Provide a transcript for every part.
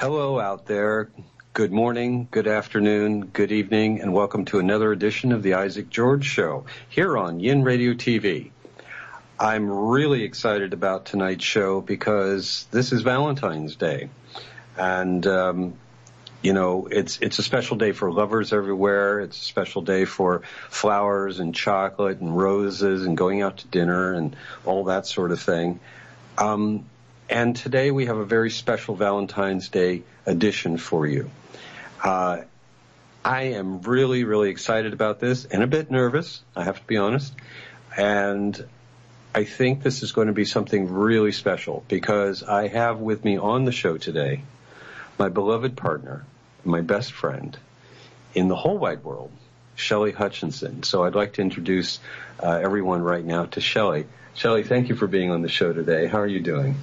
Hello out there. Good morning, good afternoon, good evening, and welcome to another edition of the Isaac George Show here on Yin Radio TV. I'm really excited about tonight's show because this is Valentine's Day. And, it's a special day for lovers everywhere. It's a special day for flowers and chocolate and roses and going out to dinner and all that sort of thing. And today we have a very special Valentine's Day edition for you. I am really, really excited about this and a bit nervous, I have to be honest. And I think this is going to be something really special because I have with me on the show today my beloved partner, my best friend in the whole wide world, Shelley Hutchinson. So I'd like to introduce everyone right now to Shelley. Shelley, thank you for being on the show today. How are you doing?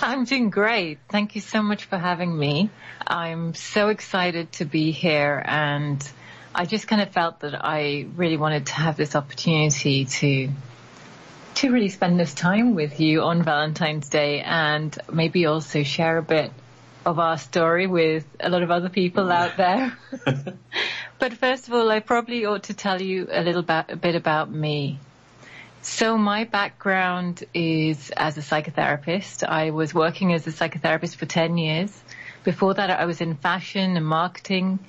I'm doing great. Thank you so much for having me. I'm so excited to be here, and I just kind of felt that I really wanted to have this opportunity to really spend this time with you on Valentine's Day and maybe also share a bit of our story with a lot of other people out there. But first of all, I probably ought to tell you a bit about me. So my background is as a psychotherapist. I was working as a psychotherapist for 10 years. Before that, I was in fashion and marketing.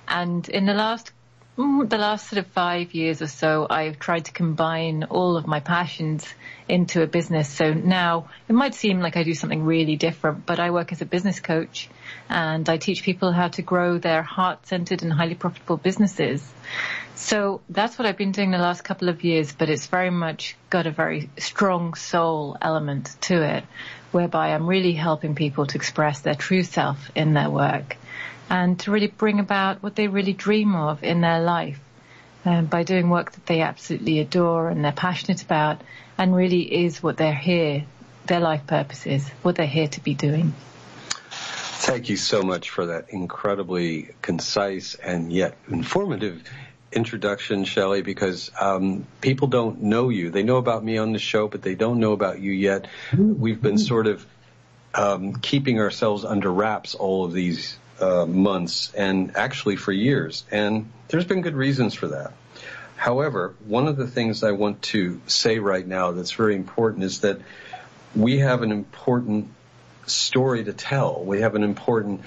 And in the last sort of 5 years or so, I've tried to combine all of my passions into a business. So now it might seem like I do something really different, but I work as a business coach and I teach people how to grow their heart-centered and highly profitable businesses. So that's what I've been doing the last couple of years, but it's very much got a very strong soul element to it, whereby I'm really helping people to express their true self in their work and to really bring about what they really dream of in their life by doing work that they absolutely adore and they're passionate about and really is what they're here, their life purpose is, what they're here to be doing. Thank you so much for that incredibly concise and yet informative introduction, Shelley, because people don't know you. They know about me on the show, but they don't know about you yet. We've been sort of keeping ourselves under wraps all of these months and actually for years, and there's been good reasons for that. However, one of the things I want to say right now that's very important is that we have an important story to tell. We have an important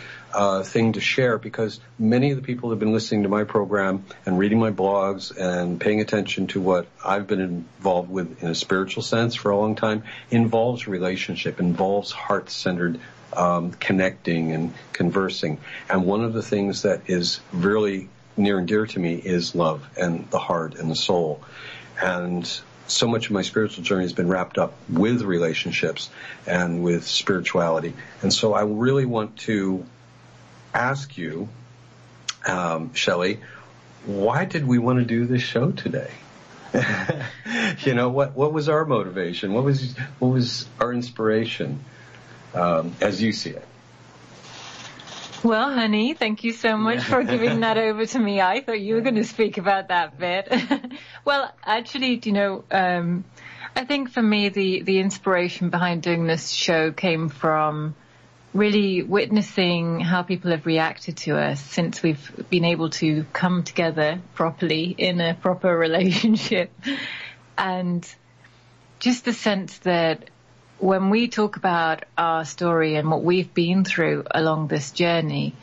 thing to share because many of the people who have been listening to my program and reading my blogs and paying attention to what I've been involved with in a spiritual sense for a long time involves relationship, involves heart-centered connecting and conversing. And one of the things that is really near and dear to me is love and the heart and the soul. And so much of my spiritual journey has been wrapped up with relationships and with spirituality. And so I really want to ask you, Shelley, why did we want to do this show today? What was our motivation? What was our inspiration as you see it? Well, honey, thank you so much for giving that over to me. I thought you were going to speak about that bit. Well, actually, I think for me, the inspiration behind doing this show came from really witnessing how people have reacted to us since we've been able to come together properly in a proper relationship. And just the sense that when we talk about our story and what we've been through along this journey,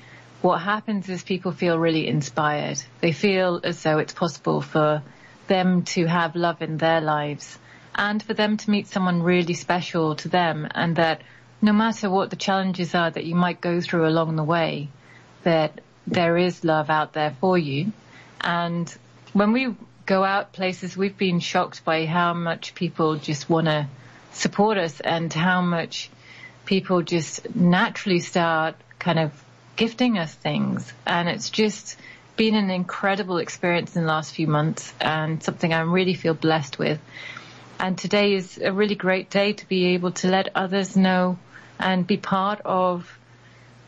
what happens is people feel really inspired. They feel as though it's possible for them to have love in their lives and for them to meet someone really special to them, and that no matter what the challenges are that you might go through along the way, that there is love out there for you. And when we go out places, we've been shocked by how much people just want to support us and how much people just naturally start kind of gifting us things. And it's just been an incredible experience in the last few months and something I really feel blessed with. And today is a really great day to be able to let others know and be part of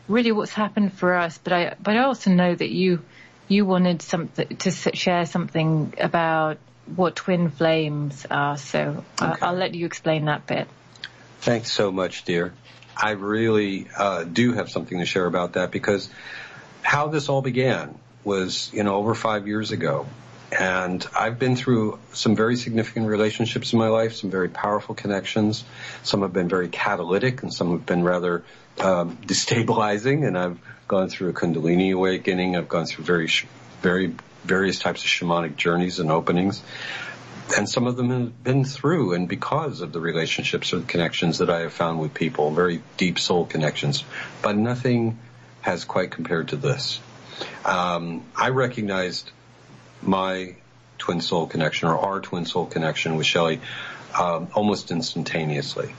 really what's happened for us. But I also know that you wanted something to share something about what twin flames are. So okay. I'll let you explain that bit. Thanks so much, dear. I really do have something to share about that, because how this all began was, over 5 years ago. And I've been through some very significant relationships in my life, some very powerful connections. Some have been very catalytic, and some have been rather destabilizing. And I've gone through a Kundalini awakening. I've gone through very various types of shamanic journeys and openings. And some of them have been through and because of the relationships or the connections that I have found with people, very deep soul connections. But nothing has quite compared to this. I recognized my twin soul connection, or our twin soul connection with Shelley, almost instantaneously.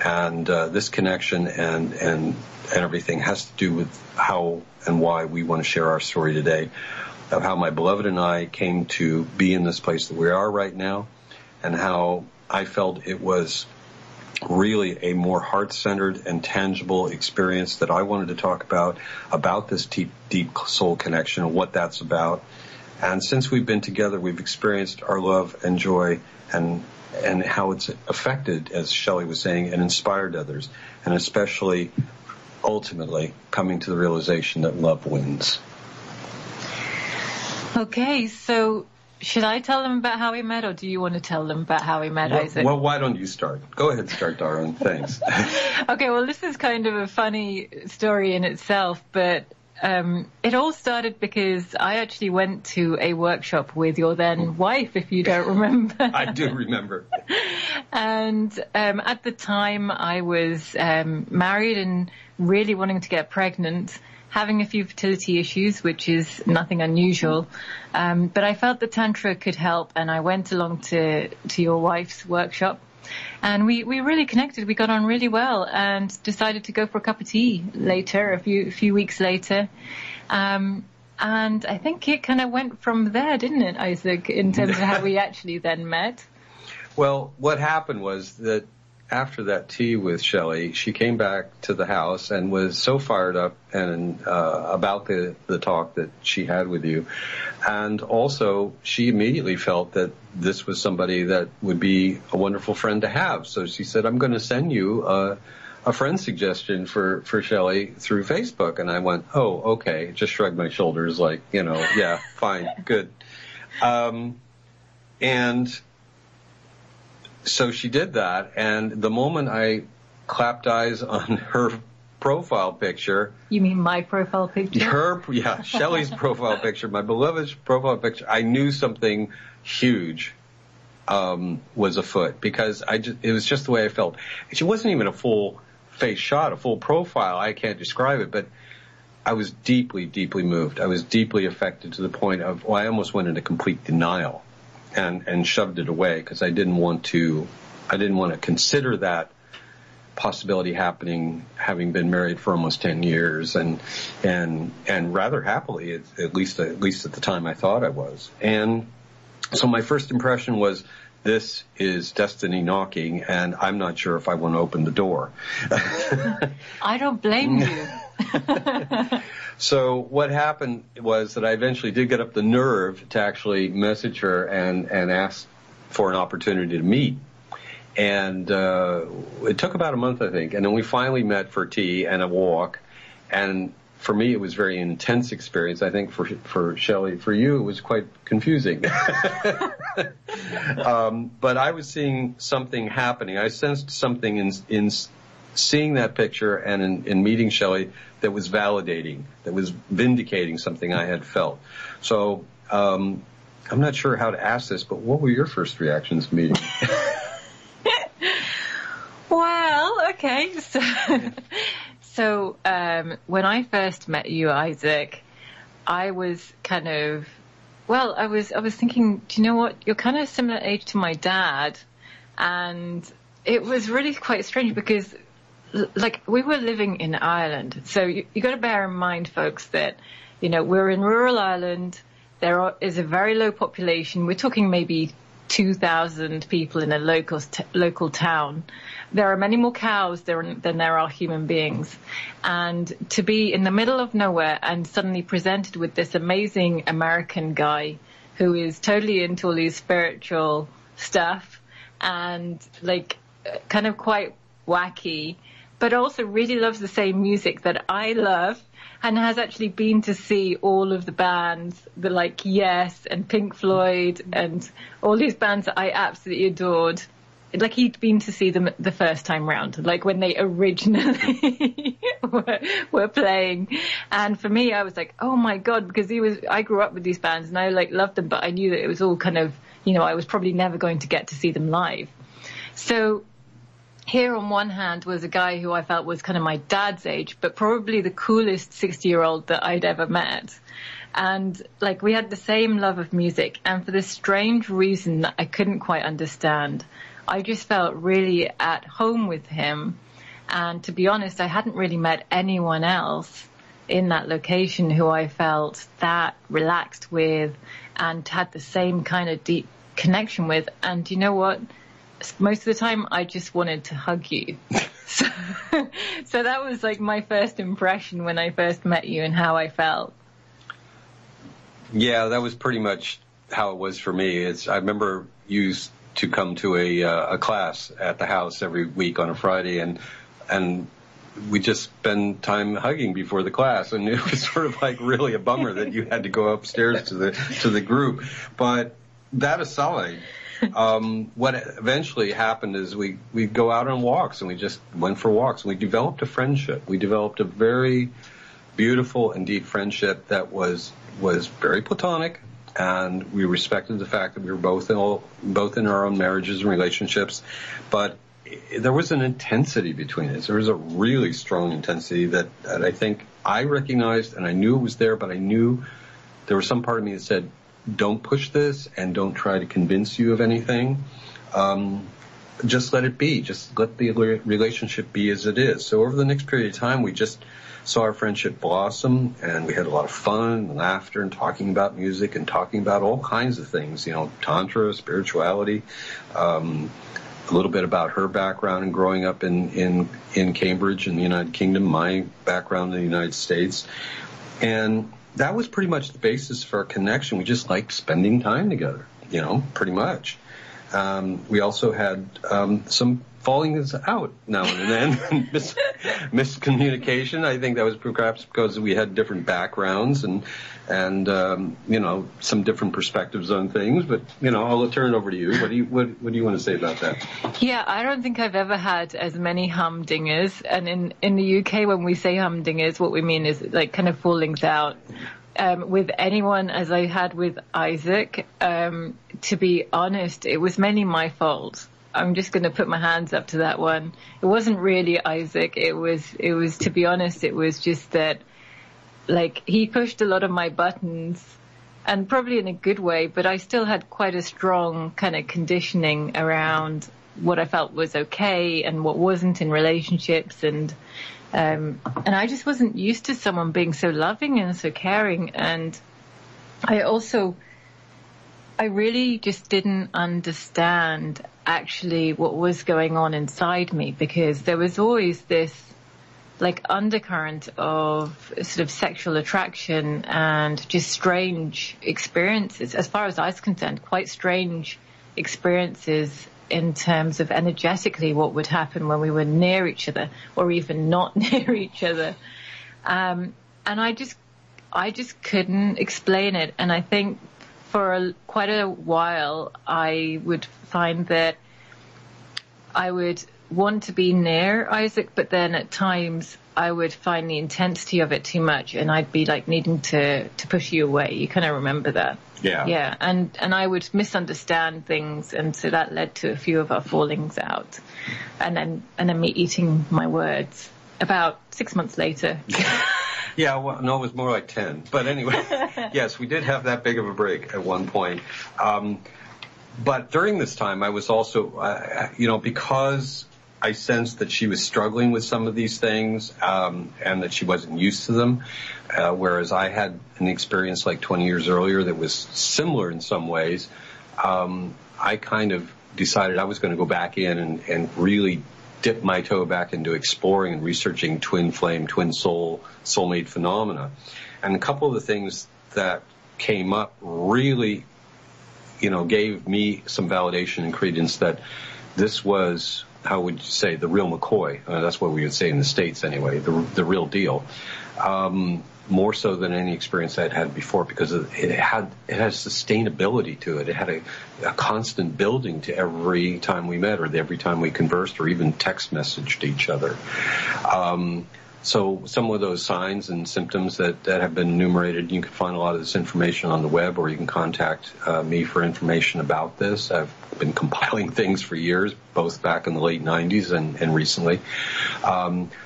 And this connection and everything has to do with how and why we want to share our story today, of how my beloved and I came to be in this place that we are right now, and how I felt it was really a more heart-centered and tangible experience that I wanted to talk about this deep soul connection and what that's about. And since we've been together, we've experienced our love and joy and how it's affected, as Shelley was saying, and inspired others, and especially, ultimately, coming to the realization that love wins. Okay, so should I tell them about how we met, or do you want to tell them about how we met, Isaac? Well, why don't you start? Go ahead, start, Darwin. Thanks. Okay, well, this is kind of a funny story in itself, but it all started because I actually went to a workshop with your then wife, if you don't remember. I do remember. And at the time, I was married and really wanting to get pregnant, having a few fertility issues, which is nothing unusual. But I felt that Tantra could help, and I went along to your wife's workshop. And we really connected. We got on really well and decided to go for a cup of tea later, a few weeks later. And I think it kind of went from there, didn't it, Isaac, in terms of how we actually then met? Well, what happened was that after that tea with Shelley, she came back to the house and was so fired up and about the talk that she had with you. And also, she immediately felt that this was somebody that would be a wonderful friend to have. So she said, I'm going to send you a friend suggestion for Shelley through Facebook. And I went, oh, okay. Just shrugged my shoulders like, yeah, fine, good. And so she did that, and the moment I clapped eyes on her profile picture... You mean my profile picture? Shelley's profile picture, my beloved's profile picture, I knew something huge was afoot, because it was just the way I felt. She wasn't even a full face shot, a full profile. I can't describe it, but I was deeply, deeply moved. I was deeply affected to the point of, I almost went into complete denial. And shoved it away because I didn't want to consider that possibility happening, having been married for almost 10 years and rather happily, at least at the time I thought I was. And so my first impression was, this is destiny knocking, and I'm not sure if I want to open the door. I don't blame you. So what happened was that I eventually did get up the nerve to actually message her and ask for an opportunity to meet. And it took about a month, I think. And then we finally met for tea and a walk. And for me, it was a very intense experience. I think for Shelley, for you, it was quite confusing. But I was seeing something happening. I sensed something in seeing that picture and in meeting Shelley that was validating, that was vindicating something I had felt. So I'm not sure how to ask this, but what were your first reactions meeting? Well, okay. So when I first met you, Isaac, I was kind of, I was thinking, do you know what? You're kind of similar age to my dad. And it was really quite strange because we were living in Ireland. So you got to bear in mind, folks, that, we're in rural Ireland. There is a very low population. We're talking maybe 2,000 people in a local town. There are many more cows than there are human beings. And to be in the middle of nowhere and suddenly presented with this amazing American guy who is totally into all these spiritual stuff and kind of quite wacky, but also really loves the same music that I love, and has actually been to see all of the bands, the like Yes and Pink Floyd and all these bands that I absolutely adored. Like, he'd been to see them the first time round, like when they originally were playing. And for me, I was like, oh my God, because I grew up with these bands and I like loved them, but I knew that it was all kind of, you know, I was probably never going to get to see them live. So here on one hand was a guy who I felt was kind of my dad's age, but probably the coolest 60-year-old that I'd ever met. And like, we had the same love of music, and for this strange reason that I couldn't quite understand, I just felt really at home with him. And to be honest, I hadn't really met anyone else in that location who I felt that relaxed with and had the same kind of deep connection with. And you know what? Most of the time, I just wanted to hug you. So that was like my first impression when I first met you and how I felt. Yeah, that was pretty much how it was for me. I remember you used to come to a class at the house every week on a Friday, and we just spend time hugging before the class, and it was sort of like really a bummer that you had to go upstairs to the group. But that aside, what eventually happened is we go out on walks, and we just went for walks, and we developed a friendship. We developed a very beautiful and deep friendship that was very platonic. And we respected the fact that we were both in our own marriages and relationships, but there was an intensity between us. There was a really strong intensity that I think I recognized, and I knew it was there, but I knew there was some part of me that said, don't push this and don't try to convince you of anything. Just let it be. Just let the relationship be as it is. So over the next period of time, we just saw our friendship blossom, and we had a lot of fun and laughter and talking about music and talking about all kinds of things, you know, tantra, spirituality, a little bit about her background and growing up in Cambridge in the United Kingdom, my background in the United States. And that was pretty much the basis for our connection. We just liked spending time together, you know, pretty much. We also had some fallings out now and then, miscommunication. I think that was perhaps because we had different backgrounds and you know, some different perspectives on things. But you know, I'll turn it over to you. What do you want to say about that? Yeah, I don't think I've ever had as many humdingers. And in the UK, when we say humdingers, what we mean is like kind of fallings out. With anyone as I had with Isaac, to be honest, it was mainly my fault. I'm just going to put my hands up to that one. It wasn't really Isaac. It was, to be honest, it was just that, like, he pushed a lot of my buttons, and probably in a good way, but I still had quite a strong kind of conditioning around what I felt was okay and what wasn't in relationships. And I just wasn't used to someone being so loving and so caring. And I really just didn't understand actually what was going on inside me, because there was always this like undercurrent of sort of sexual attraction and just strange experiences, as far as I was concerned, quite strange experiences in terms of energetically what would happen when we were near each other or even not near each other. And I just couldn't explain it. And I think for quite a while, I would find that I would want to be near Isaac, but then at times I would find the intensity of it too much, and I'd be like needing to push you away. You kind of remember that? Yeah. Yeah, and I would misunderstand things, and so that led to a few of our fallings out, and then me eating my words about 6 months later. Yeah, well, no, it was more like 10. But anyway, yes, we did have that big of a break at one point. But during this time, I was also, because I sensed that she was struggling with some of these things and that she wasn't used to them, whereas I had an experience like 20 years earlier that was similar in some ways. I kind of decided I was going to go back in and really dip my toe back into exploring and researching twin flame, twin soul, soulmate phenomena. And a couple of the things that came up really, gave me some validation and credence that this was how would you say, the real McCoy. That's what we would say in the States anyway, the real deal. More so than any experience I'd had before, because it had sustainability to it. It had a constant building to every time we met, or every time we conversed, or even text messaged each other. So some of those signs and symptoms that have been enumerated, you can find a lot of this information on the web, or you can contact me for information about this. I've been compiling things for years, both back in the late 90s and recently.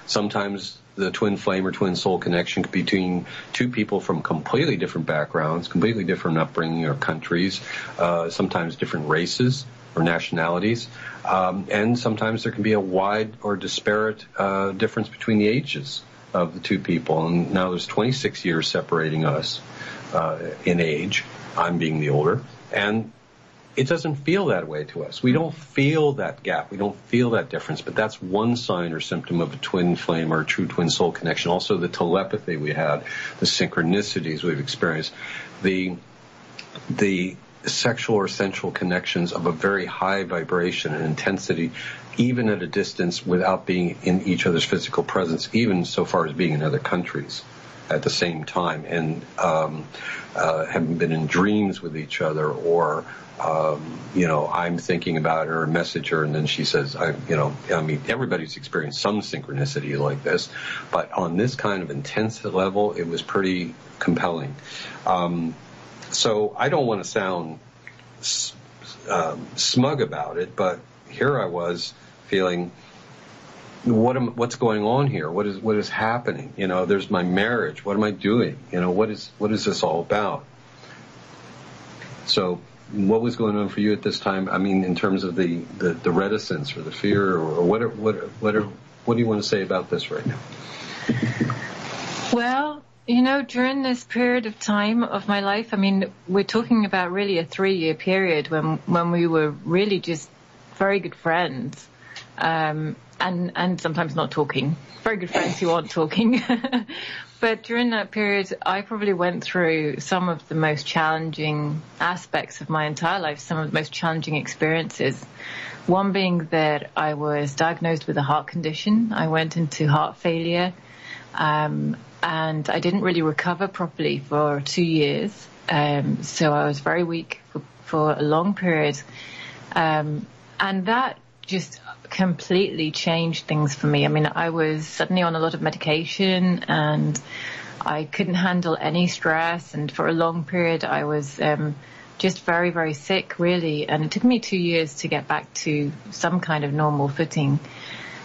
Sometimes the twin flame or twin soul connection could be between two people from completely different backgrounds, completely different upbringing or countries, sometimes different races or nationalities, and sometimes there can be a wide or disparate difference between the ages of the two people. And now there's 26 years separating us in age, I'm being the older, and it doesn't feel that way to us. We don't feel that gap. We don't feel that difference. But that's one sign or symptom of a twin flame or a true twin soul connection. Also, the telepathy we had, the synchronicities we've experienced, the sexual or sensual connections of a very high vibration and intensity, even at a distance without being in each other's physical presence, even so far as being in other countries at the same time, and having been in dreams with each other, or I'm thinking about her, message her, and then she says, everybody's experienced some synchronicity like this, but on this kind of intense level, it was pretty compelling. So I don't want to sound smug about it, but here I was feeling, what's going on here? What is happening? There's my marriage. What am I doing? What is this all about? So what was going on for you at this time? I mean, in terms of the reticence or the fear, or what do you want to say about this right now? Well, during this period of time of my life, I mean, we're talking about really a 3-year period when we were really just very good friends, and sometimes not talking. Very good friends who aren't talking. But during that period, I probably went through some of the most challenging aspects of my entire life, some of the most challenging experiences. One being that I was diagnosed with a heart condition. I went into heart failure, and I didn't really recover properly for 2 years. So I was very weak for a long period. And that just completely changed things for me. I mean, I was suddenly on a lot of medication, and I couldn't handle any stress. And for a long period, I was just very, very sick, really. And it took me 2 years to get back to some kind of normal footing.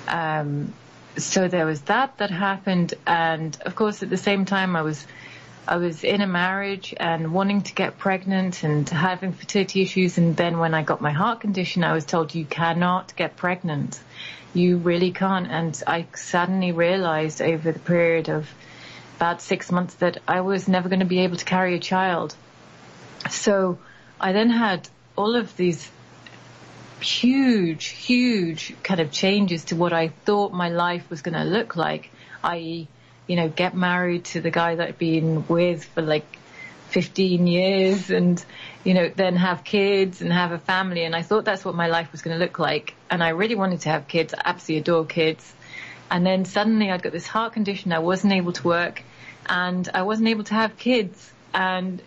So there was that happened. And of course, at the same time, I was in a marriage and wanting to get pregnant and having fertility issues. And then when I got my heart condition, I was told, you cannot get pregnant. You really can't. And I suddenly realized over the period of about 6 months that I was never going to be able to carry a child. So I then had all of these huge kind of changes to what I thought my life was going to look like, i.e., get married to the guy that I'd been with for like 15 years and, then have kids and have a family. And I thought that's what my life was going to look like. And I really wanted to have kids. I absolutely adore kids. And then suddenly I'd got this heart condition. I wasn't able to work and I wasn't able to have kids. And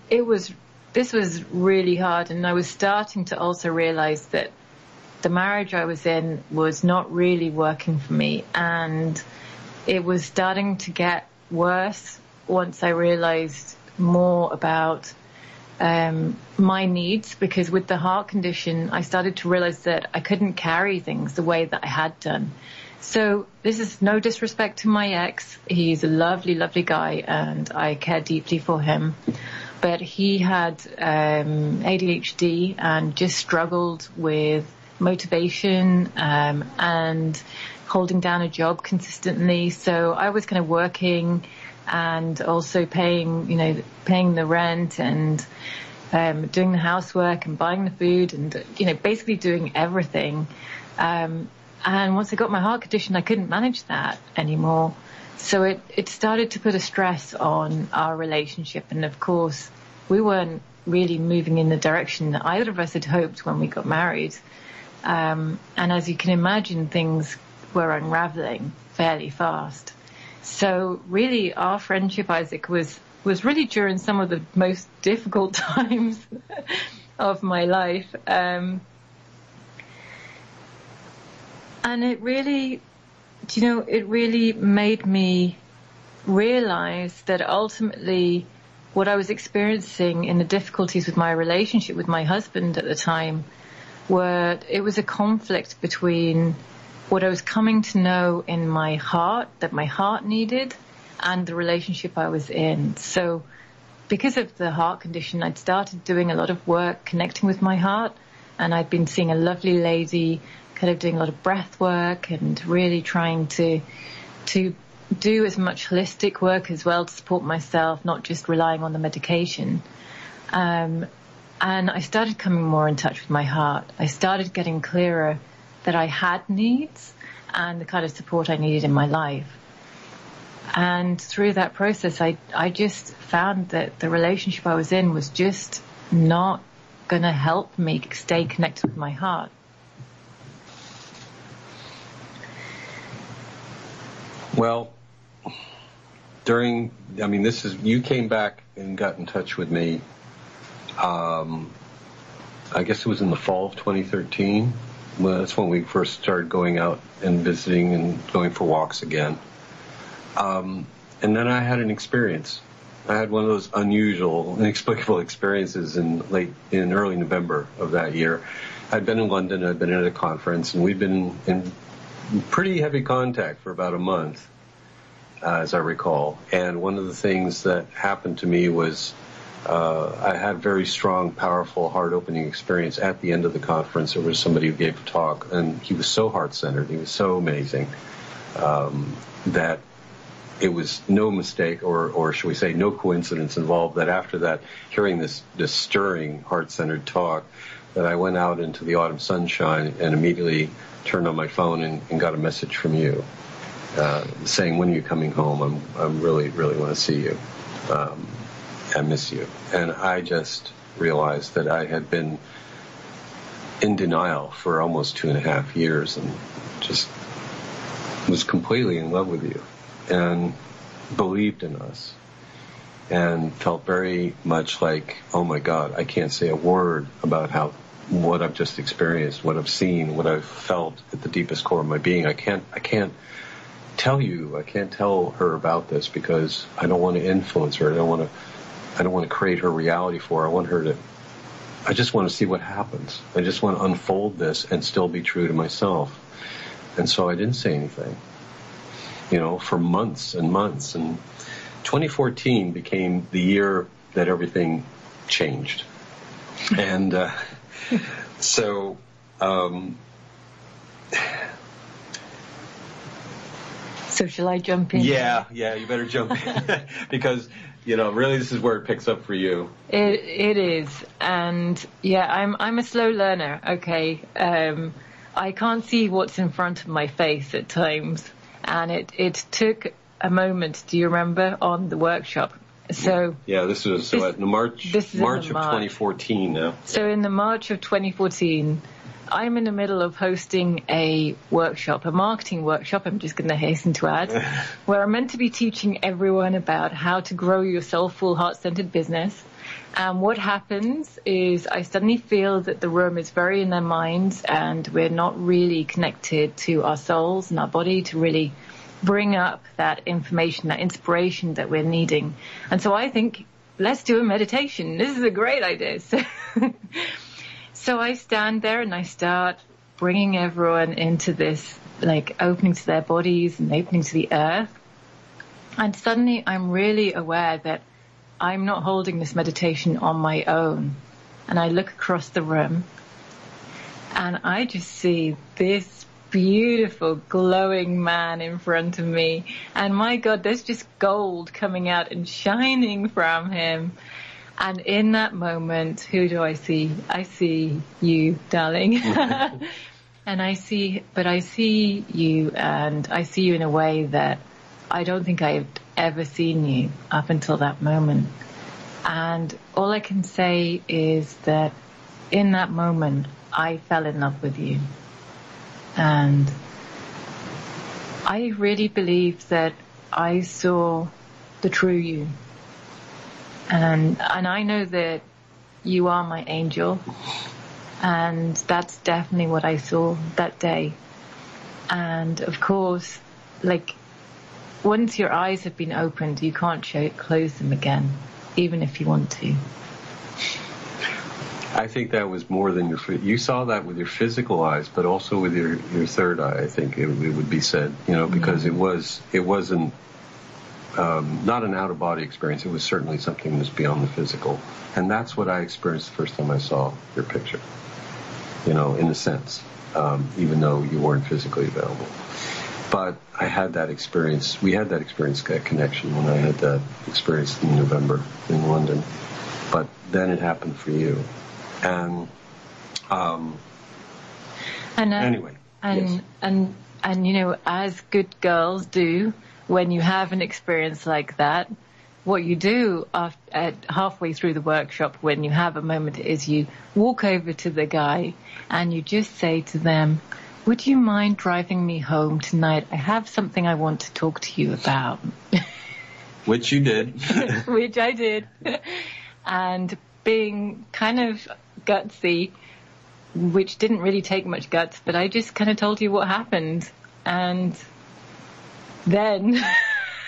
this was really hard. And I was starting to also realize that the marriage I was in was not really working for me. And it was starting to get worse once I realized more about my needs, because with the heart condition, I started to realize that I couldn't carry things the way that I had done. So this is no disrespect to my ex. He's a lovely, lovely guy, and I care deeply for him. But he had ADHD and just struggled with motivation and holding down a job consistently. So I was kind of working and also paying the rent and doing the housework and buying the food and, basically doing everything. And once I got my heart condition, I couldn't manage that anymore. So it started to put a stress on our relationship. And of course, we weren't really moving in the direction that either of us had hoped when we got married. And as you can imagine, things were unraveling fairly fast. So really, our friendship, Isaac, was really during some of the most difficult times of my life. And it really, it really made me realize that ultimately what I was experiencing in the difficulties with my relationship with my husband at the time it was a conflict between what I was coming to know in my heart, that my heart needed, and the relationship I was in. So because of the heart condition, I'd started doing a lot of work connecting with my heart, and I'd been seeing a lovely lady kind of doing a lot of breath work and really trying to do as much holistic work as well to support myself, not just relying on the medication. And I started coming more in touch with my heart. I started getting clearer that I had needs and the kind of support I needed in my life. And through that process, I just found that the relationship I was in was just not going to help me stay connected with my heart. Well, you came back and got in touch with me, I guess it was in the fall of 2013. Well, that's when we first started going out and visiting and going for walks again. And then I had an experience. I had one of those unusual, inexplicable experiences in early November of that year. I'd been in London, I'd been at a conference, and we'd been in pretty heavy contact for about a month, as I recall. And one of the things that happened to me was I had a very strong, powerful, heart-opening experience at the end of the conference. There was somebody who gave a talk, and he was so heart-centered, he was so amazing, that it was no mistake, or should we say no coincidence involved, that after that, hearing this stirring, heart-centered talk, that I went out into the autumn sunshine and immediately turned on my phone and got a message from you saying, when are you coming home? I really, really want to see you. I miss you. And I just realized that I had been in denial for almost 2.5 years and just was completely in love with you and believed in us and felt very much like, oh my God, I can't say a word about what I've just experienced, what I've seen, what I've felt at the deepest core of my being. I can't tell you, I can't tell her about this because I don't want to influence her. I don't want to create her reality for her. I just want to see what happens. I just want to unfold this and still be true to myself. And so I didn't say anything, for months and months. And 2014 became the year that everything changed. And so shall I jump in? Yeah, you better jump in. Because, really this is where it picks up for you. It is. And yeah, I'm a slow learner, okay? I can't see what's in front of my face at times. And it took a moment, do you remember, on the workshop? So yeah, this was in March of 2014 now. So in the March of 2014, I'm in the middle of hosting a workshop, a marketing workshop, I'm just going to hasten to add, where I'm meant to be teaching everyone about how to grow your soulful, heart-centered business. And what happens is I suddenly feel that the room is very in their minds and we're not really connected to our souls and our body to really bring up that information, that inspiration that we're needing. And so I think, let's do a meditation. This is a great idea. So I stand there and I start bringing everyone into this, opening to their bodies and opening to the earth. And suddenly I'm really aware that I'm not holding this meditation on my own. And I look across the room and I just see this beautiful, glowing man in front of me. And my God, there's just gold coming out and shining from him. And in that moment, who do I see? I see you, darling. And I see you, and I see you in a way that I don't think I've ever seen you up until that moment. And all I can say is that in that moment, I fell in love with you. And I really believe that I saw the true you. And I know that you are my angel. And that's definitely what I saw that day. And of course, like, once your eyes have been opened, you can't close them again, even if you want to. I think that was more than you saw that with your physical eyes, but also with your third eye. I think it would be said, because it wasn't not an out of body experience. It was certainly something that was beyond the physical, and that's what I experienced the first time I saw your picture. In a sense, even though you weren't physically available, but I had that experience. We had that experience, that connection, when I had that experience in November in London. But then it happened for you. And anyway, yes. And as good girls do, when you have an experience like that, what you do halfway through the workshop, when you have a moment, is you walk over to the guy and you just say to them, "Would you mind driving me home tonight? I have something I want to talk to you about." Which you did. Which I did. And being kind of gutsy, which didn't really take much guts, but I just kind of told you what happened. And then...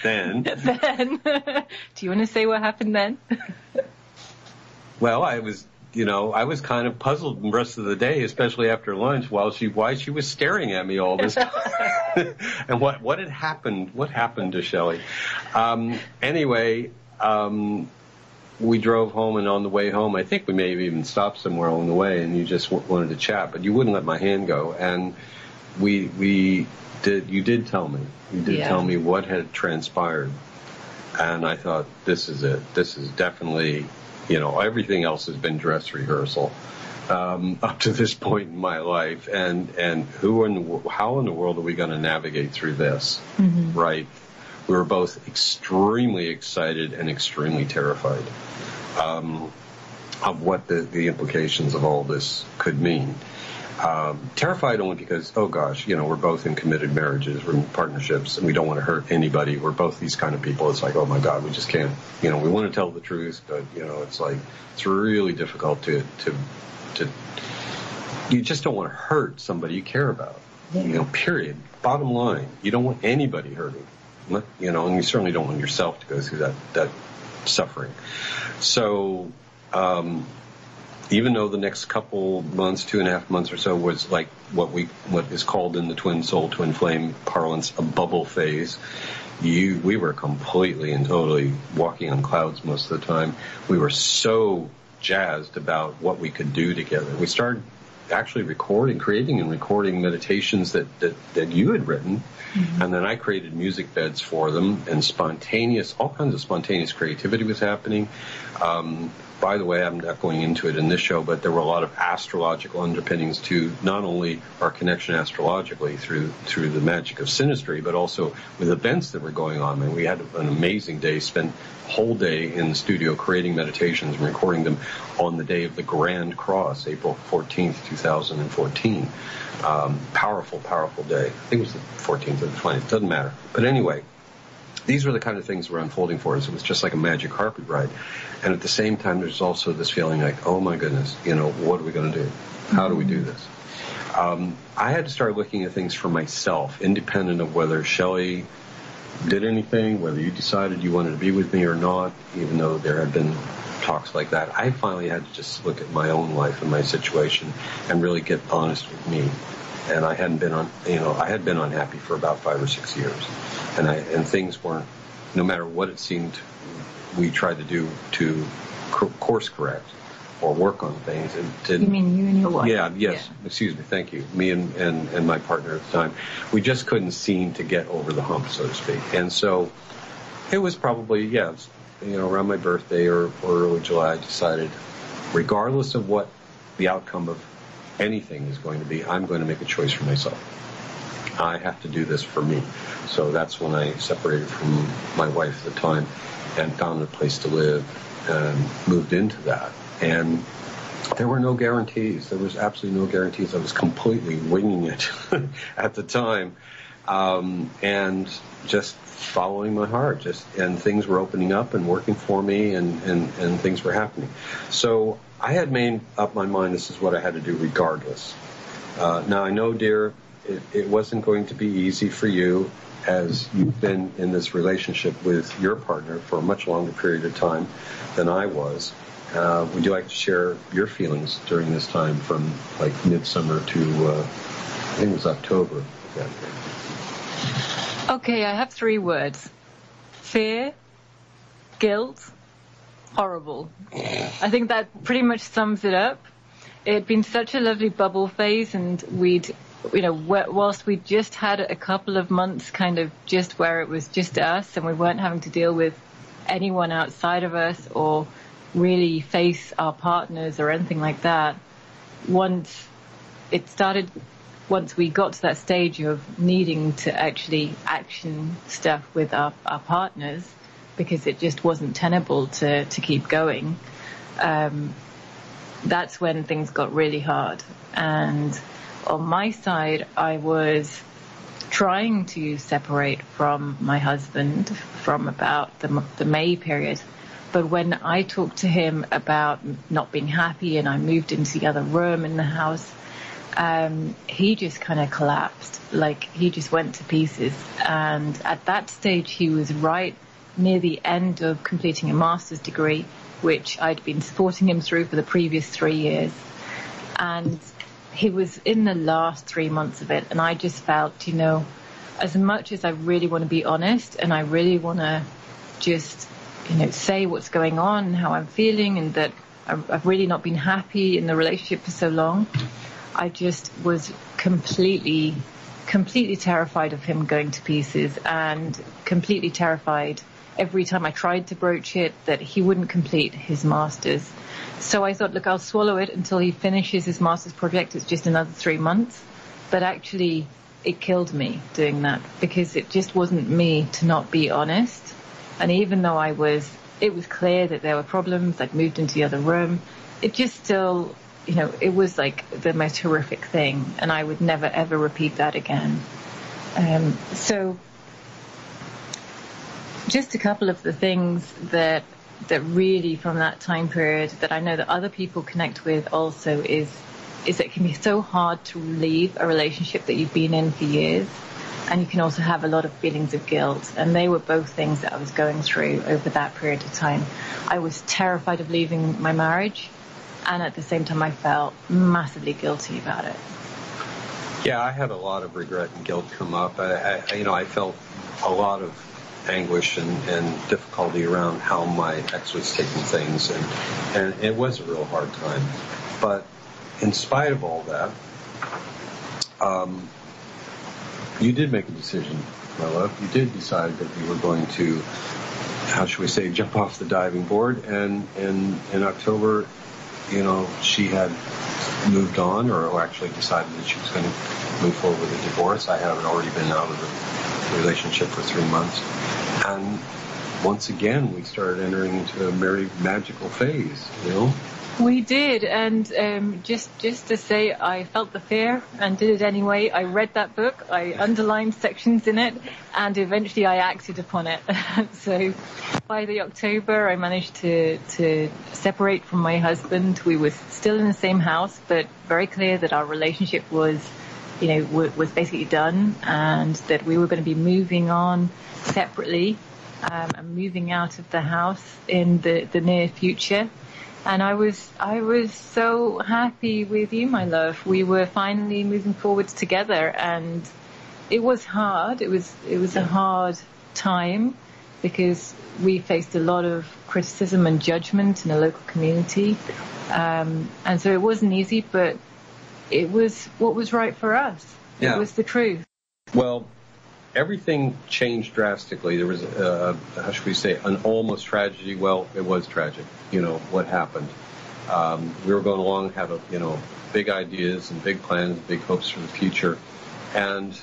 Then? Do you want to say what happened then? Well, I was kind of puzzled the rest of the day, especially after lunch, why she was staring at me all this time. And what had happened? What happened to Shelley? Anyway, we drove home, and on the way home, I think we may have even stopped somewhere along the way, and you just wanted to chat, but you wouldn't let my hand go. And you did tell me. You did tell me what had transpired. And I thought, this is it. This is definitely, everything else has been dress rehearsal up to this point in my life. And how in the world are we going to navigate through this? Mm-hmm. Right? We were both extremely excited and extremely terrified of what the implications of all this could mean. Terrified only because, oh gosh, we're both in committed marriages, we're in partnerships, and we don't want to hurt anybody. We're both these kind of people. It's like, oh my God, we just can't, we want to tell the truth, but, it's like, it's really difficult to you just don't want to hurt somebody you care about, period. Bottom line, you don't want anybody hurting. And you certainly don't want yourself to go through that suffering. So, even though the next couple months, 2.5 months or so, was like what is called in the twin soul, twin flame parlance, a bubble phase, we were completely and totally walking on clouds most of the time. We were so jazzed about what we could do together. We started actually creating and recording meditations that you had written. Mm-hmm. And then I created music beds for them, and all kinds of spontaneous creativity was happening. By the way, I'm not going into it in this show, but there were a lot of astrological underpinnings to not only our connection astrologically through the magic of synastry, but also with events that were going on. And we had an amazing day, spent a whole day in the studio creating meditations and recording them on the day of the Grand Cross, April 14th, 2014. Powerful, powerful day. I think it was the 14th or the 20th. Doesn't matter. But anyway, these were the kind of things that were unfolding for us. It was just like a magic carpet ride. And at the same time, there's also this feeling like, oh my goodness, what are we going to do? How do we do this? I had to start looking at things for myself, independent of whether Shelley did anything, whether you decided you wanted to be with me or not, even though there had been talks like that. I finally had to just look at my own life and my situation and really get honest with me. And I had been unhappy for about 5 or 6 years. And things weren't, no matter what it seemed we tried to do to course correct or work on things. It didn't. You mean you and your wife? Yes. Yeah. Excuse me. Thank you. Me and my partner at the time. We just couldn't seem to get over the hump, so to speak. And so it was probably, around my birthday or early July, I decided, regardless of what the outcome of anything is going to be, I'm going to make a choice for myself. I have to do this for me. So that's when I separated from my wife at the time and found a place to live and moved into that. And There were no guarantees. There was absolutely no guarantees. I was completely winging it at the time, and just following my heart. And things were opening up and working for me, and things were happening. So I had made up my mind this is what I had to do regardless. Now I know, dear, it wasn't going to be easy for you, as you've been in this relationship with your partner for a much longer period of time than I was. Would you like to share your feelings during this time from like midsummer to, I think it was October? Okay, I have 3 words. Fear, guilt, horrible. I think that pretty much sums it up. It had been such a lovely bubble phase, and whilst we just had a couple of months kind of just where it was just us and we weren't having to deal with anyone outside of us or really face our partners or anything like that, once we got to that stage of needing to actually action stuff with our partners, because it just wasn't tenable to keep going, that's when things got really hard. And on my side, I was trying to separate from my husband from about the May period. But when I talked to him about not being happy and I moved into the other room in the house, he just kind of collapsed. Like, he just went to pieces. And at that stage, he was right near the end of completing a master's degree, which I'd been supporting him through for the previous 3 years. And he was in the last 3 months of it. And I just felt, as much as I really want to be honest and I really want to just say what's going on, how I'm feeling, and that I've really not been happy in the relationship for so long, I just was completely terrified of him going to pieces, and completely terrified every time I tried to broach it that he wouldn't complete his master's. So I thought, look, I'll swallow it until he finishes his master's project. It's just another 3 months. But actually, it killed me doing that, because it just wasn't me to not be honest. And even though it was clear that there were problems, I'd moved into the other room, it just still, it was like the most horrific thing. And I would never, ever repeat that again. So just a couple of the things that really from that time period that I know that other people connect with also is that it can be so hard to leave a relationship that you've been in for years. And you can also have a lot of feelings of guilt. And they were both things that I was going through over that period of time. I was terrified of leaving my marriage. And at the same time, I felt massively guilty about it. Yeah, I had a lot of regret and guilt come up. I felt a lot of anguish and difficulty around how my ex was taking things. And it was a real hard time. But in spite of all that, you did make a decision, my love. You did decide that you were going to, how should we say, jump off the diving board. And in October, she had moved on, or actually decided that she was going to move forward with a divorce. I had already been out of the relationship for 3 months. And once again, we started entering into a very magical phase, We did, and just to say, I felt the fear and did it anyway. I read that book, I underlined sections in it, and eventually I acted upon it. So by the October, I managed to separate from my husband. We were still in the same house, but very clear that our relationship was basically done, and that we were going to be moving on separately and moving out of the house in the near future. And I was so happy with you, my love. We were finally moving forward together, and it was hard. It was a hard time, because we faced a lot of criticism and judgment in the local community. And so it wasn't easy, but it was what was right for us. Yeah. It was the truth. Well, everything changed drastically. There was, how should we say, an almost tragedy. Well, it was tragic, what happened. We were going along, had, big ideas and big plans, big hopes for the future. And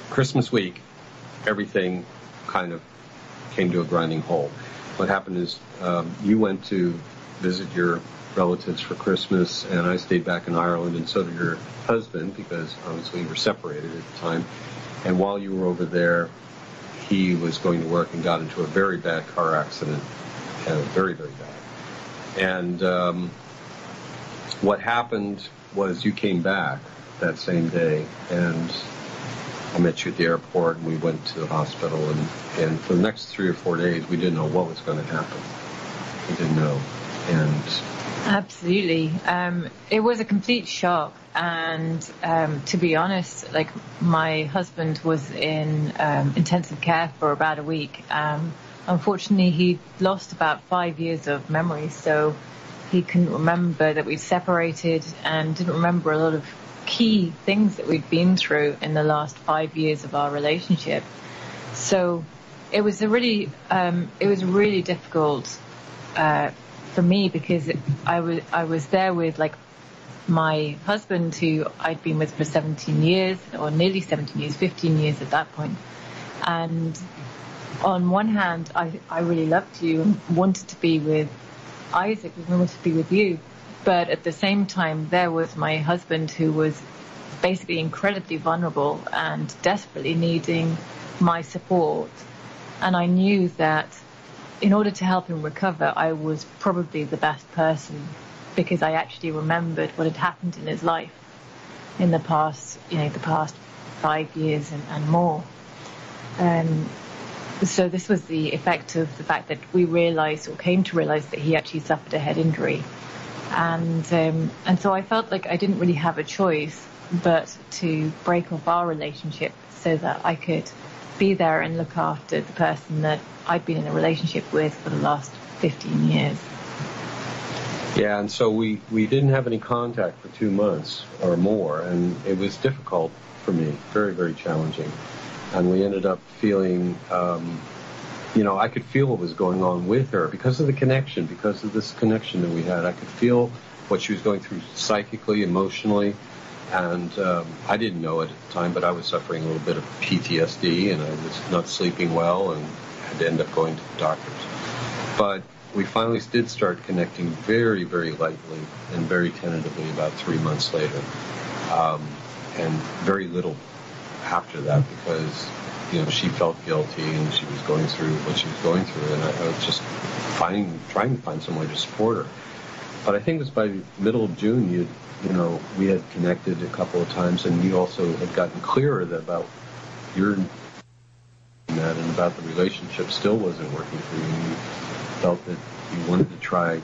Christmas week, everything kind of came to a grinding halt. What happened is you went to visit your relatives for Christmas, and I stayed back in Ireland, and so did your husband, because obviously you were separated at the time. And while you were over there, he was going to work and got into a very bad car accident, very, very bad. And what happened was you came back that same day, and I met you at the airport, and we went to the hospital, and for the next 3 or 4 days, we didn't know what was going to happen. We didn't know. And absolutely. It was a complete shock. And to be honest, like, my husband was in intensive care for about a week. Unfortunately, he lost about 5 years of memory, so he couldn't remember that we'd separated and didn't remember a lot of key things that we'd been through in the last 5 years of our relationship. So it was really difficult for me, because I was there with, like, my husband, who I'd been with for 17 years, or nearly 17 years, 15 years at that point. And on one hand, I really loved you and wanted to be with Isaac, and wanted to be with you. But at the same time, there was my husband, who was basically incredibly vulnerable and desperately needing my support. And I knew that in order to help him recover, I was probably the best person, because I actually remembered what had happened in his life in the past 5 years and more. So this was the effect of the fact that we came to realize that he actually suffered a head injury. And so I felt like I didn't really have a choice but to break off our relationship so that I could be there and look after the person that I'd been in a relationship with for the last 15 years. Yeah, and so we didn't have any contact for 2 months or more, and it was difficult for me, very, very challenging. And we ended up feeling, I could feel what was going on with her because of the connection, because of this connection that we had. I could feel what she was going through psychically, emotionally, and I didn't know it at the time, but I was suffering a little bit of PTSD, and I was not sleeping well and had to end up going to the doctors. But we finally did start connecting very, very lightly and very tentatively about 3 months later, and very little after that, because she felt guilty and she was going through what she was going through, and I was just trying to find some way to support her. But I think it was by the middle of June we had connected a couple of times, and you also had gotten clearer about your that and about the relationship still wasn't working for you, and you felt that you wanted to try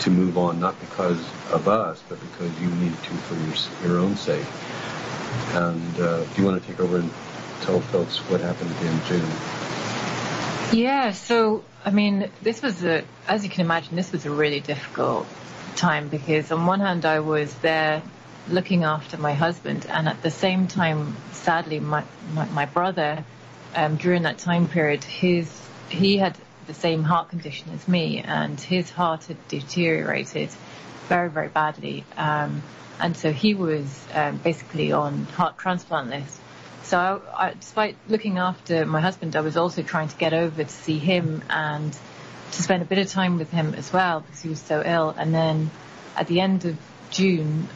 to move on, not because of us, but because you needed to for your own sake. And do you want to take over and tell folks what happened in June? Yeah, so, this was as you can imagine, this was a really difficult time, because on one hand I was there looking after my husband, and at the same time, sadly, my brother, during that time period, he had the same heart condition as me, and his heart had deteriorated very, very badly. And so he was basically on heart transplant list. So I, despite looking after my husband, I was also trying to get over to see him and to spend a bit of time with him as well, because he was so ill. And then at the end of June,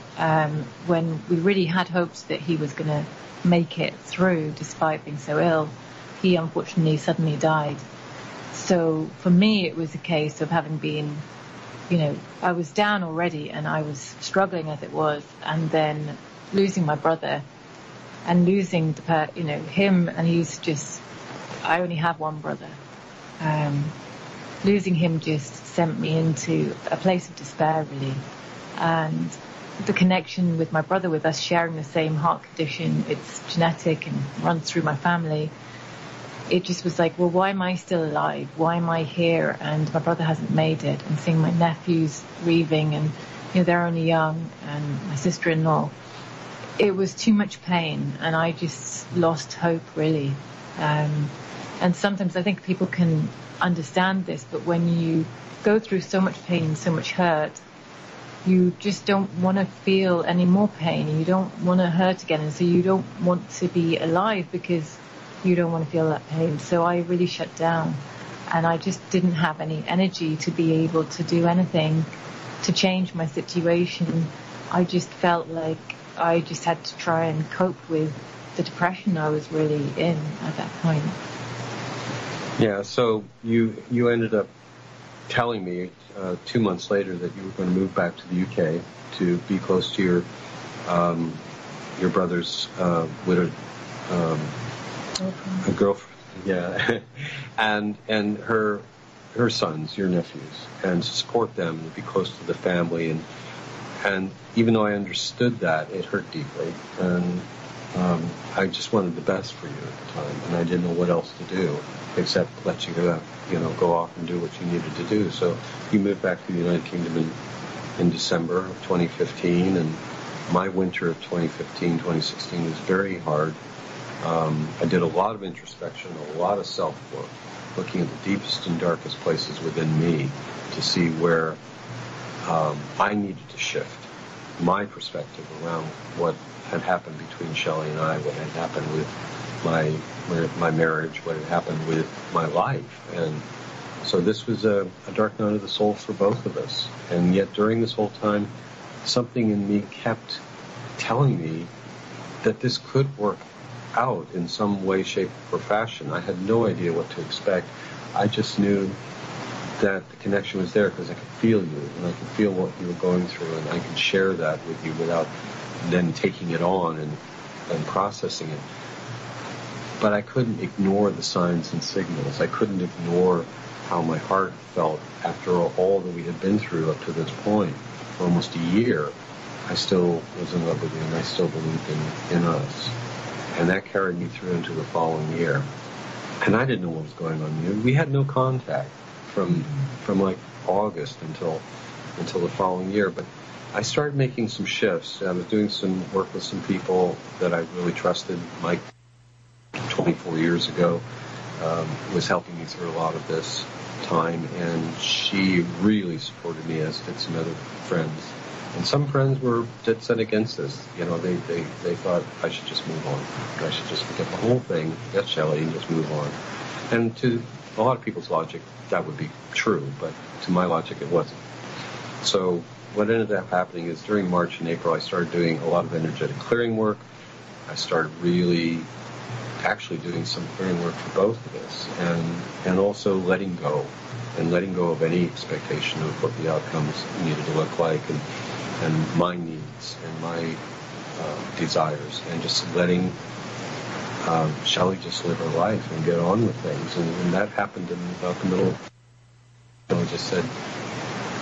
when we really had hopes that he was going to make it through despite being so ill, he unfortunately suddenly died. So for me, it was a case of having been, I was down already and I was struggling as it was, and then losing my brother and losing him, and I only have one brother. Losing him just sent me into a place of despair, really. And the connection with my brother, with us sharing the same heart condition, it's genetic and runs through my family. It just was like, well, why am I still alive? Why am I here? And my brother hasn't made it. And seeing my nephews grieving, and they're only young, and my sister-in-law, it was too much pain, and I just lost hope, really. And sometimes I think people can understand this, but when you go through so much pain and so much hurt, you just don't want to feel any more pain, and you don't want to hurt again, and so you don't want to be alive because you don't want to feel that pain. So I really shut down. and I just didn't have any energy to be able to do anything to change my situation. I just felt like I just had to try and cope with the depression I was really in at that point. Yeah, so you ended up telling me 2 months later that you were going to move back to the UK to be close to your brother's widowed girlfriend. Yeah, and her sons, your nephews, and to support them, to be close to the family, and even though I understood that, it hurt deeply, and I just wanted the best for you at the time, and I didn't know what else to do except let you go off and do what you needed to do. So you moved back to the United Kingdom in December of 2015, and my winter of 2015, 2016 was very hard. I did a lot of introspection, a lot of self-work, looking at the deepest and darkest places within me to see where I needed to shift my perspective around what had happened between Shelley and I, what had happened with my marriage, what had happened with my life. And so this was a dark night of the soul for both of us. And yet during this whole time, something in me kept telling me that this could work out in some way, shape, or fashion. I had no idea what to expect. I just knew that the connection was there because I could feel you, and I could feel what you were going through, and I could share that with you without then taking it on and processing it. But I couldn't ignore the signs and signals. I couldn't ignore how my heart felt after all that we had been through up to this point. For almost a year, I still was in love with you, and I still believed in us. And that carried me through into the following year. And I didn't know what was going on. We had no contact from like August until the following year. But I started making some shifts. I was doing some work with some people that I really trusted. Mike, 24 years ago, was helping me through a lot of this time, and she really supported me, as did some other friends. And some friends were dead set against this. They thought I should just move on. I should just forget the whole thing, forget Shelley, and just move on. And to a lot of people's logic, that would be true, but to my logic, it wasn't. So what ended up happening is during March and April, I started doing a lot of energetic clearing work. I started really actually doing some clearing work for both of us, and also letting go of any expectation of what the outcomes needed to look like, and my needs and my desires, and just letting Shelley just live her life and get on with things. And that happened in about the middle. I just said,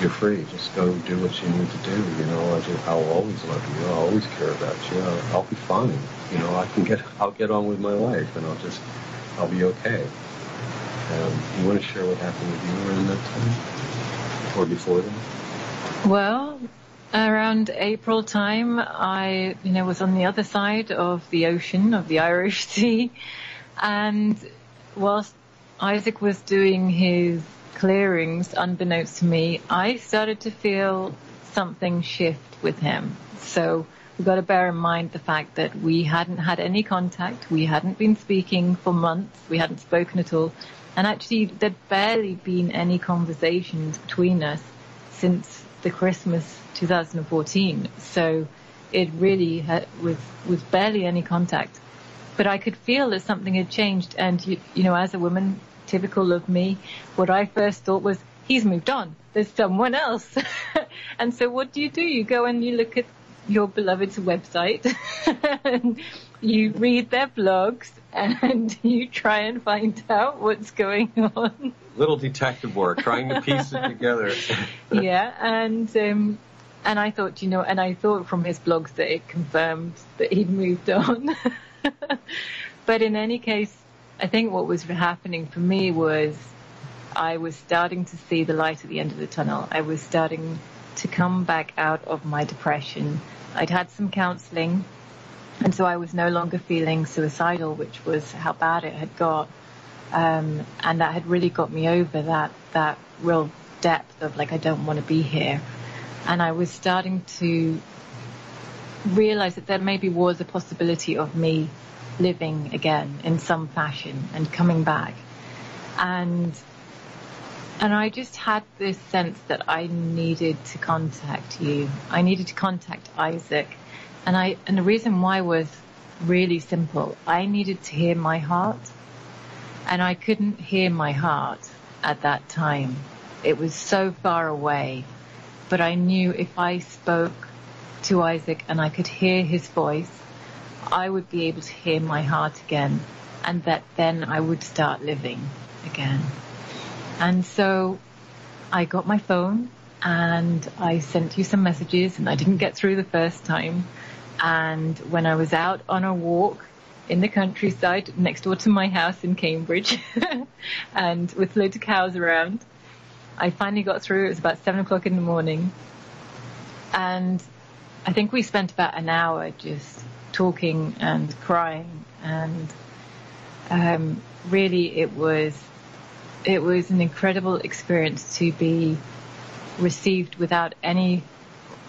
"You're free. Just go do what you need to do. I'll always love you. I'll always care about you. I'll be fine. I'll get on with my life, and I'll be okay." You want to share what happened with you around that time, or before then? Well, around April time, I was on the other side of the ocean, of the Irish Sea, and whilst Isaac was doing his clearings, unbeknownst to me, I started to feel something shift with him. So we've got to bear in mind the fact that we hadn't had any contact, we hadn't been speaking for months, we hadn't spoken at all, and actually there'd barely been any conversations between us since the Christmas 2014. So it really was barely any contact. But I could feel that something had changed, and as a woman, typical of me, what I first thought was, he's moved on, there's someone else. And so what do? You go and you look at your beloved's website and you read their blogs and you try and find out what's going on. Little detective work, trying to piece it together. Yeah, and I thought, and I thought from his blogs that it confirmed that he'd moved on. But in any case, I think what was happening for me was I was starting to see the light at the end of the tunnel. I was starting to come back out of my depression. I'd had some counseling, and so I was no longer feeling suicidal, which was how bad it had got. And that had really got me over that real depth of, like, I don't want to be here. And I was starting to realize that there maybe was a possibility of me living again in some fashion and coming back. And And I just had this sense that I needed to contact you. I needed to contact Isaac. And the reason why was really simple. I needed to hear my heart. And I couldn't hear my heart at that time. It was so far away. But I knew if I spoke to Isaac and I could hear his voice, I would be able to hear my heart again. And that then I would start living again. And so I got my phone and I sent you some messages, and I didn't get through the first time. And when I was out on a walk in the countryside next door to my house in Cambridge and with loads of cows around, I finally got through. It was about 7 o'clock in the morning. And I think we spent about an hour just talking and crying. And really it was an incredible experience to be received without any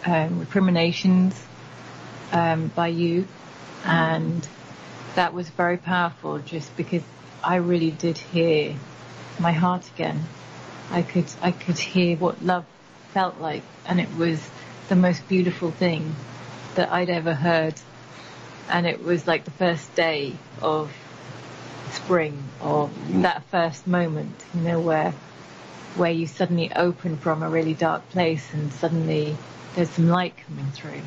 recriminations by you, and that was very powerful just because I really did hear my heart again. I could hear what love felt like, and it was the most beautiful thing that I'd ever heard. And it was like the first day of spring, or that first moment, where you suddenly open from a really dark place and suddenly there's some light coming through.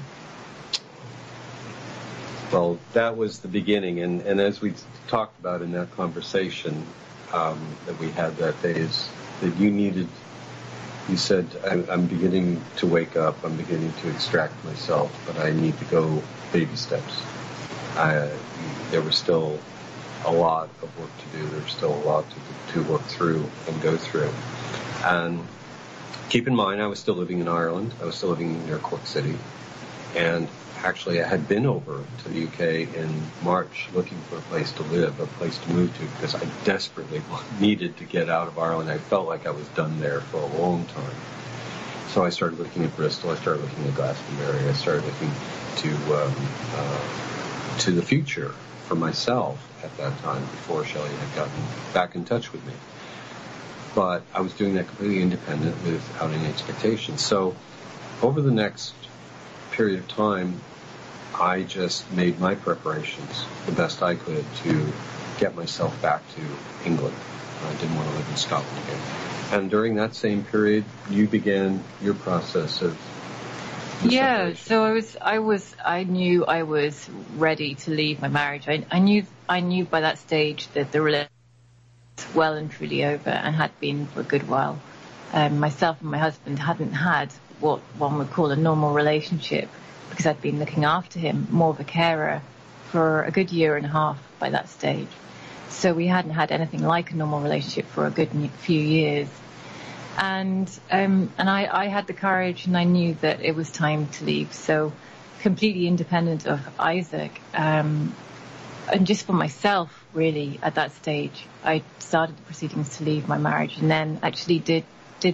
Well, that was the beginning, and as we talked about in that conversation that we had that day, is that you said, I'm beginning to wake up, I'm beginning to extract myself, but I need to go baby steps. There was still a lot of work to do. There's still a lot to work through and go through. And keep in mind, I was still living in Ireland. I was still living near Cork City. And actually, I had been over to the UK in March looking for a place to live, a place to move to, because I desperately needed to get out of Ireland. I felt like I was done there for a long time. So I started looking at Bristol. I started looking at Glastonbury. I started looking to the future for myself at that time, before Shelley had gotten back in touch with me. But I was doing that completely independent without any expectations. So over the next period of time, I just made my preparations the best I could to get myself back to England. I didn't want to live in Scotland again. And during that same period, you began your process of separation. So I knew I was ready to leave my marriage. I knew by that stage that the relationship was well and truly over, and had been for a good while. Myself and my husband hadn't had what one would call a normal relationship, because I'd been looking after him, more of a carer, for a good year and a half by that stage. So we hadn't had anything like a normal relationship for a good few years. And I had the courage, and I knew that it was time to leave. So completely independent of Isaac, and just for myself, really, at that stage, I started the proceedings to leave my marriage, and then actually did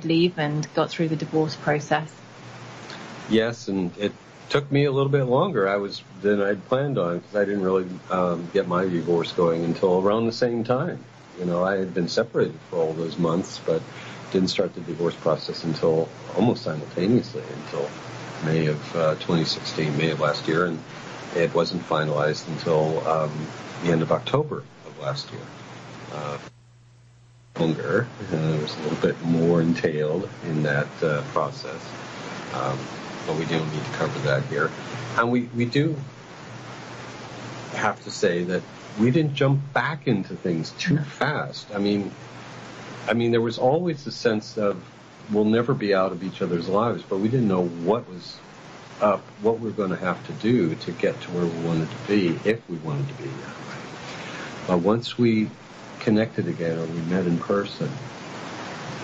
leave and got through the divorce process. Yes, and it took me a little bit longer than I'd planned on, because I didn't really get my divorce going until around the same time. I had been separated for all those months, but didn't start the divorce process until almost simultaneously, until May of 2016, May of last year, and it wasn't finalized until the end of October of last year. Longer, there was a little bit more entailed in that process, but we don't need to cover that here. And we do have to say that we didn't jump back into things too fast. I mean, there was always a sense of we'll never be out of each other's lives, but we didn't know what was up, what we were going to have to do to get to where we wanted to be, if we wanted to be that way. But once we connected again, or we met in person,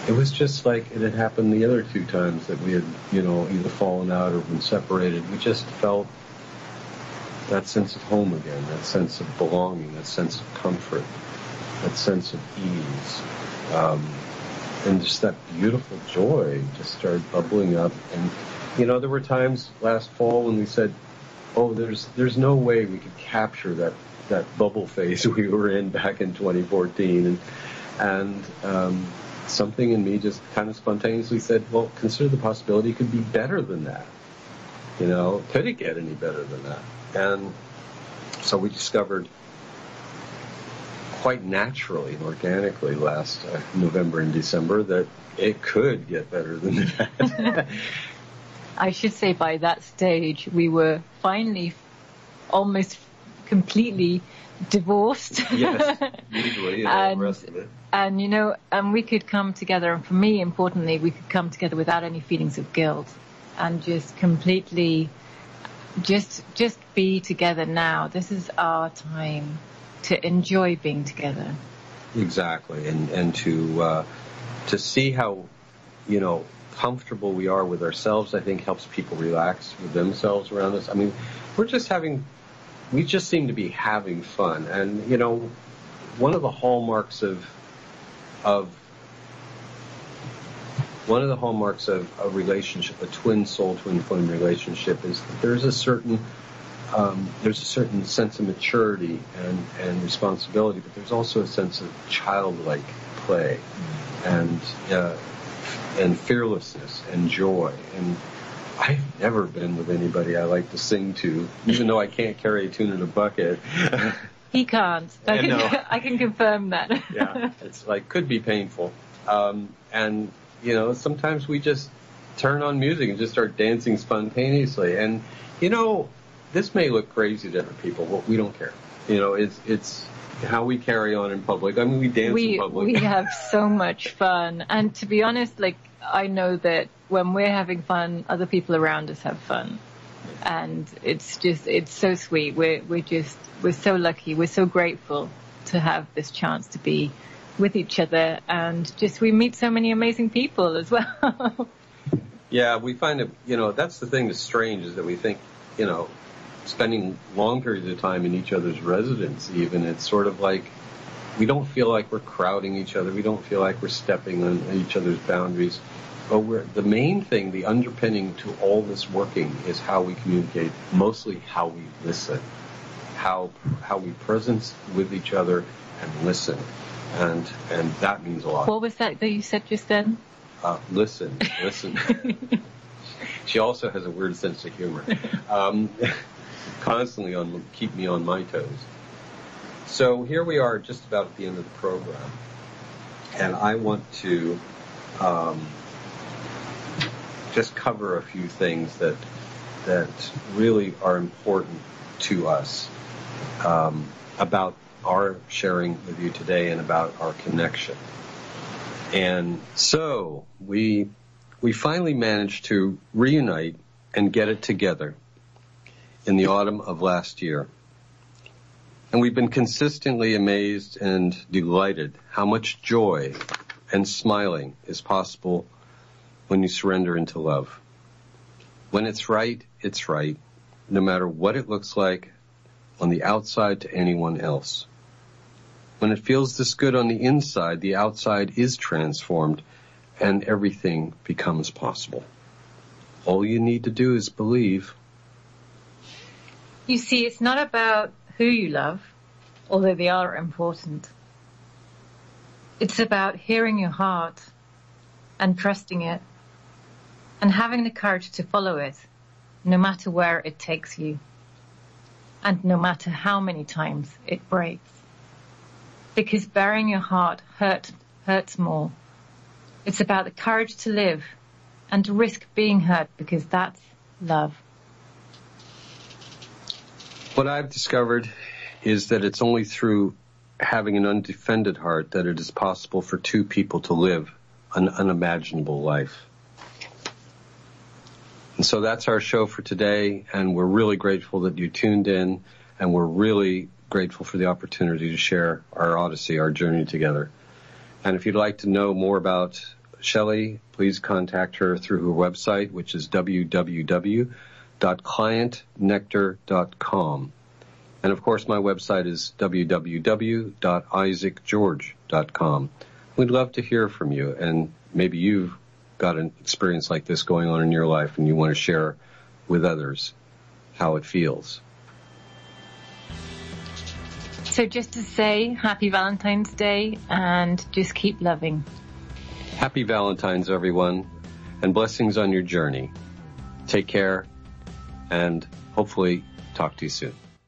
it was just like it had happened the other two times that we had, either fallen out or been separated. We just felt that sense of home again, that sense of belonging, that sense of comfort, that sense of ease. And just that beautiful joy just started bubbling up. And, there were times last fall when we said, there's no way we could capture that bubble phase we were in back in 2014. And something in me just kind of spontaneously said, well, consider the possibility it could be better than that. Could it get any better than that? And so we discovered quite naturally and organically last November and December that it could get better than that. I should say by that stage we were finally almost completely divorced. Yes, legally, and all the rest of it. And we could come together, and for me, importantly, we could come together without any feelings of guilt and just completely just be together now. This is our time to enjoy being together. Exactly, and to see how, comfortable we are with ourselves, I think helps people relax with themselves around us. I mean, we just seem to be having fun. And, one of the hallmarks of a relationship, a twin soul, twin flame relationship, is that there's a certain sense of maturity and responsibility, but there's also a sense of childlike play and fearlessness and joy. And I've never been with anybody I like to sing to, even though I can't carry a tune in a bucket. He can't. I can confirm that. Yeah, it's could be painful. And, sometimes we just turn on music and just start dancing spontaneously. And, this may look crazy to other people, but we don't care. It's how we carry on in public. I mean, we dance in public. We have so much fun. And to be honest, I know that when we're having fun, other people around us have fun. And it's so sweet. We're so lucky. We're so grateful to have this chance to be with each other. And we meet so many amazing people as well. Yeah, we find it, that's the thing that's strange, is that we think, spending long periods of time in each other's residence even, it's sort of like we don't feel like we're crowding each other. We don't feel like we're stepping on each other's boundaries. But the main thing, the underpinning to all this working, is how we communicate, mostly how we listen, how we presence with each other and listen. And that means a lot. What was that you said just then? Listen. She also has a weird sense of humor. Constantly keep me on my toes. So here we are just about at the end of the program. And I want to just cover a few things that really are important to us about our sharing with you today and about our connection. And so we finally managed to reunite and get it together in the autumn of last year. And we've been consistently amazed and delighted how much joy and smiling is possible when you surrender into love. When it's right, no matter what it looks like on the outside to anyone else. When it feels this good on the inside, the outside is transformed and everything becomes possible. All you need to do is believe. You see, it's not about who you love, although they are important. It's about hearing your heart and trusting it and having the courage to follow it, no matter where it takes you and no matter how many times it breaks. Because bearing your heart hurts more. It's about the courage to live and to risk being hurt, because that's love. What I've discovered is that it's only through having an undefended heart that it is possible for two people to live an unimaginable life. And so that's our show for today, and we're really grateful that you tuned in, and we're really grateful for the opportunity to share our odyssey, our journey together. And if you'd like to know more about Shelley, please contact her through her website, which is www.clientnectar.com. And of course, my website is www.isaacgeorge.com. We'd love to hear from you, and maybe you've got an experience like this going on in your life and you want to share with others how it feels. So just to say, happy Valentine's Day, and just keep loving. Happy Valentine's, everyone, and blessings on your journey. Take care, and hopefully talk to you soon.